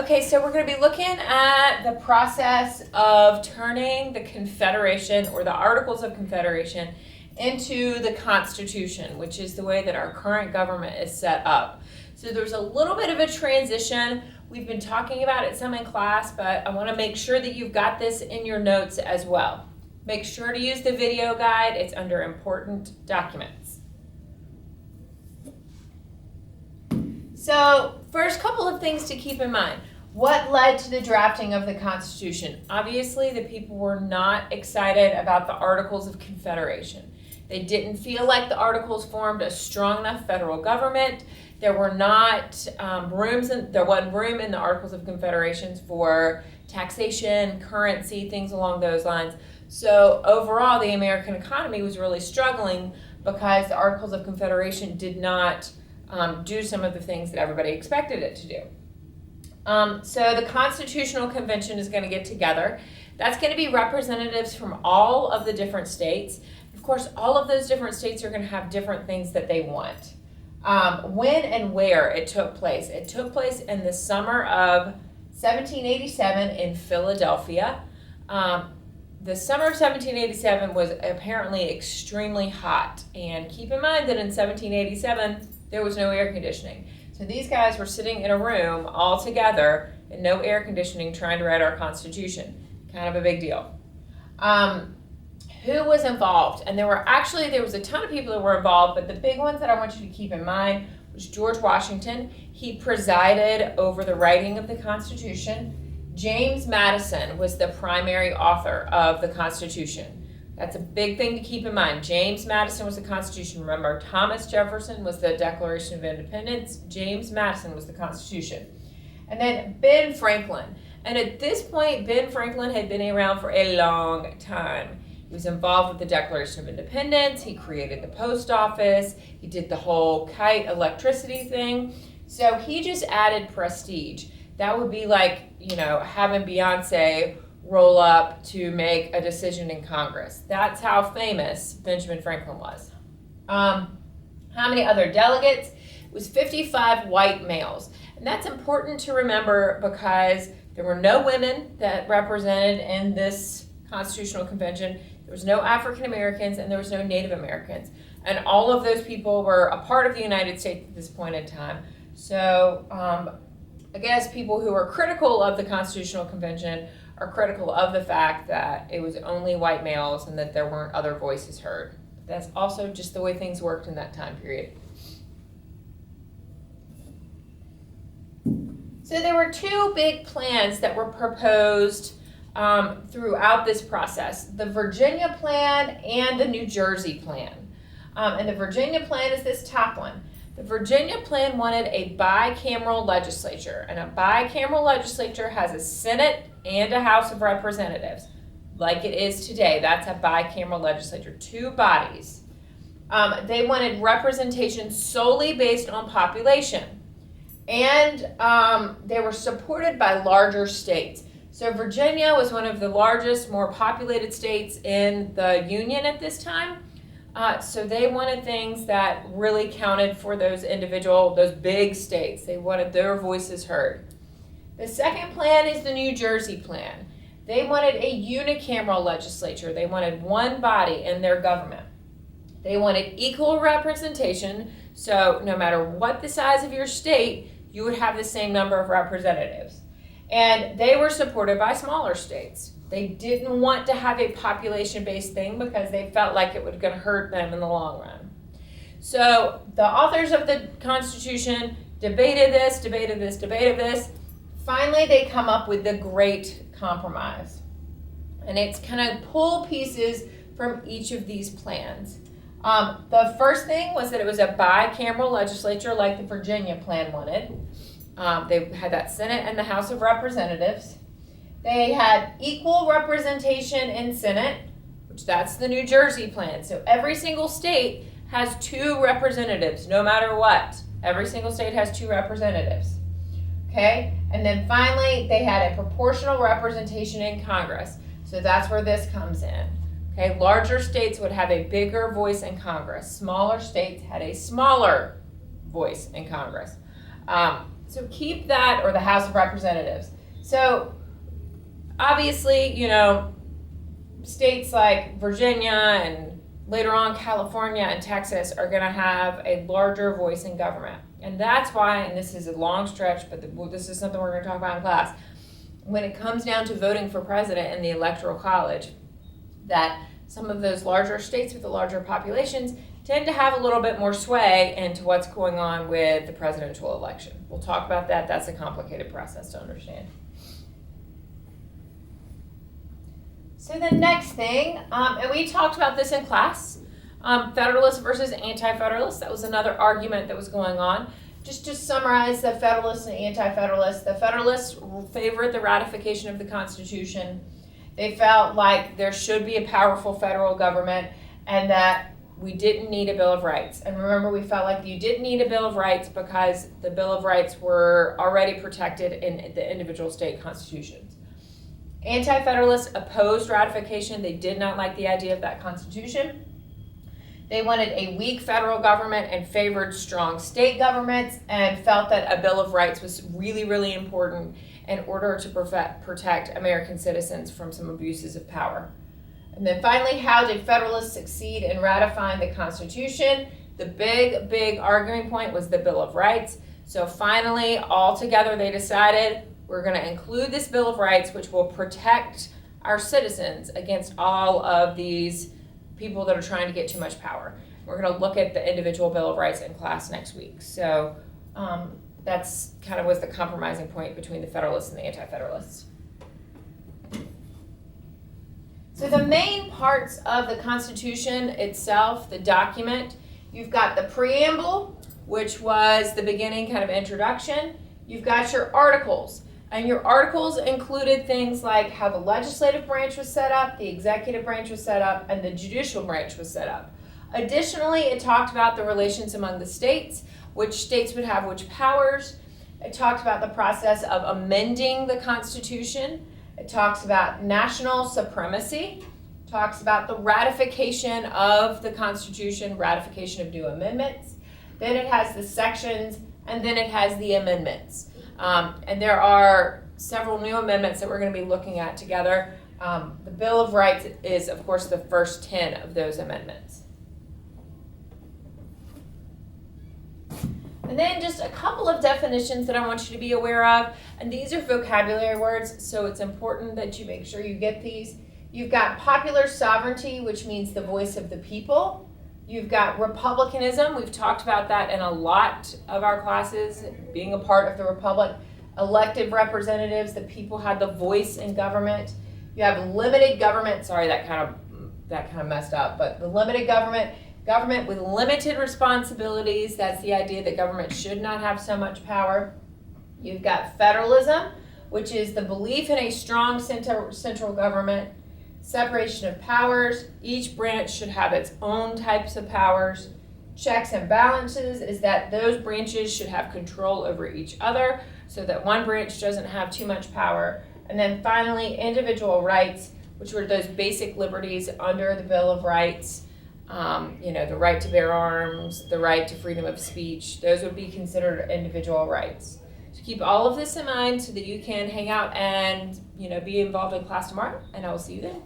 Okay, so we're going to be looking at the process of turning the Confederation or the Articles of Confederation into the Constitution, which is the way that our current government is set up. So there's a little bit of a transition. We've been talking about it some in class, but I want to make sure that you've got this in your notes as well. Make sure to use the video guide. It's under important documents. So first couple of things to keep in mind. What led to the drafting of the Constitution? Obviously, the people were not excited about the Articles of Confederation. They didn't feel like the Articles formed a strong enough federal government. There were not there wasn't room in the Articles of Confederation for taxation, currency, things along those lines. So overall, the American economy was really struggling because the Articles of Confederation did not do some of the things that everybody expected it to do. So the Constitutional Convention is going to get together. That's going to be representatives from all of the different states. Of course, all of those different states are going to have different things that they want. When and where it took place. It took place in the summer of 1787 in Philadelphia. The summer of 1787 was apparently extremely hot. And keep in mind that in 1787, there was no air conditioning. So these guys were sitting in a room all together and no air conditioning trying to write our Constitution. Kind of a big deal. Who was involved? And there was a ton of people that were involved, but the big ones that I want you to keep in mind was George Washington. He presided over the writing of the Constitution. James Madison was the primary author of the Constitution. That's a big thing to keep in mind. James Madison was the Constitution. Remember, Thomas Jefferson was the Declaration of Independence. James Madison was the Constitution. And then Ben Franklin. And at this point, Ben Franklin had been around for a long time. He was involved with the Declaration of Independence. He created the post office. He did the whole kite electricity thing. So he just added prestige. That would be like, having Beyonce roll up to make a decision in Congress. That's how famous Benjamin Franklin was. How many other delegates? It was 55 white males. And that's important to remember because there were no women that represented in this Constitutional Convention. There was no African Americans and there was no Native Americans. And all of those people were a part of the United States at this point in time. So I guess people who are critical of the Constitutional Convention are critical of the fact that it was only white males and that there weren't other voices heard. That's also just the way things worked in that time period. So there were two big plans that were proposed throughout this process, the Virginia plan and the New Jersey plan. And the Virginia plan is this top one. The Virginia plan wanted a bicameral legislature, and a bicameral legislature has a Senate and a House of Representatives, like it is today. That's a bicameral legislature, two bodies. They wanted representation solely based on population, and they were supported by larger states. So Virginia was one of the largest, more populated states in the Union at this time. So they wanted things that really counted for those big states. They wanted their voices heard. The second plan is the New Jersey plan. They wanted a unicameral legislature. They wanted one body in their government. They wanted equal representation, so no matter what the size of your state, you would have the same number of representatives. And they were supported by smaller states. They didn't want to have a population-based thing because they felt like it was going to hurt them in the long run. So the authors of the Constitution debated this. Finally, they come up with the Great Compromise. And it's kind of pull pieces from each of these plans. The first thing was that it was a bicameral legislature like the Virginia plan wanted. They had that Senate and the House of Representatives. They had equal representation in Senate, which that's the New Jersey plan. So every single state has two representatives, no matter what. Every single state has two representatives. Okay? And then finally, they had a proportional representation in Congress. So that's where this comes in. Okay? Larger states would have a bigger voice in Congress. Smaller states had a smaller voice in Congress. So keep that, or the House of Representatives. So obviously, states like Virginia and later on California and Texas are going to have a larger voice in government. And that's why, and this is a long stretch, but this is something we're going to talk about in class, when it comes down to voting for president in the Electoral College, that some of those larger states with the larger populations tend to have a little bit more sway into what's going on with the presidential election. We'll talk about that. That's a complicated process to understand. So the next thing, and we talked about this in class, Federalists versus Anti-Federalists. That was another argument that was going on. Just to summarize the Federalists and Anti-Federalists, the Federalists favored the ratification of the Constitution. They felt like there should be a powerful federal government and that we didn't need a Bill of Rights. And remember, we felt like you didn't need a Bill of Rights because the Bill of Rights were already protected in the individual state constitutions. Anti-Federalists opposed ratification. They did not like the idea of that Constitution. They wanted a weak federal government and favored strong state governments and felt that a Bill of Rights was really, really important in order to protect American citizens from some abuses of power. And then finally, how did Federalists succeed in ratifying the Constitution? The big arguing point was the Bill of Rights. So finally, all together, they decided we're going to include this Bill of Rights, which will protect our citizens against all of these people that are trying to get too much power. We're going to look at the individual Bill of Rights in class next week. So that's kind of was the compromising point between the Federalists and the Anti-Federalists. So the main parts of the Constitution itself, the document, you've got the preamble, which was the beginning kind of introduction. You've got your articles. And your articles included things like how the legislative branch was set up, the executive branch was set up, and the judicial branch was set up. Additionally, it talked about the relations among the states, which states would have which powers. It talked about the process of amending the Constitution. It talks about national supremacy. It talks about the ratification of the Constitution, ratification of new amendments. Then it has the sections, and then it has the amendments. And there are several new amendments that we're going to be looking at together. The Bill of Rights is, of course, the first 10 of those amendments. And then just a couple of definitions that I want you to be aware of. And these are vocabulary words, so it's important that you make sure you get these. You've got popular sovereignty, which means the voice of the people. You've got republicanism. We've talked about that in a lot of our classes, being a part of the republic. Elected representatives, the people had the voice in government. You have limited government. Sorry, that kind of messed up, but the limited government with limited responsibilities. That's the idea that government should not have so much power. You've got federalism, which is the belief in a strong central government. Separation of powers. Each branch should have its own types of powers. Checks and balances is that those branches should have control over each other so that one branch doesn't have too much power. And then finally, individual rights, which were those basic liberties under the Bill of Rights. The right to bear arms, the right to freedom of speech. Those would be considered individual rights. So keep all of this in mind so that you can hang out and be involved in class tomorrow, and I will see you then.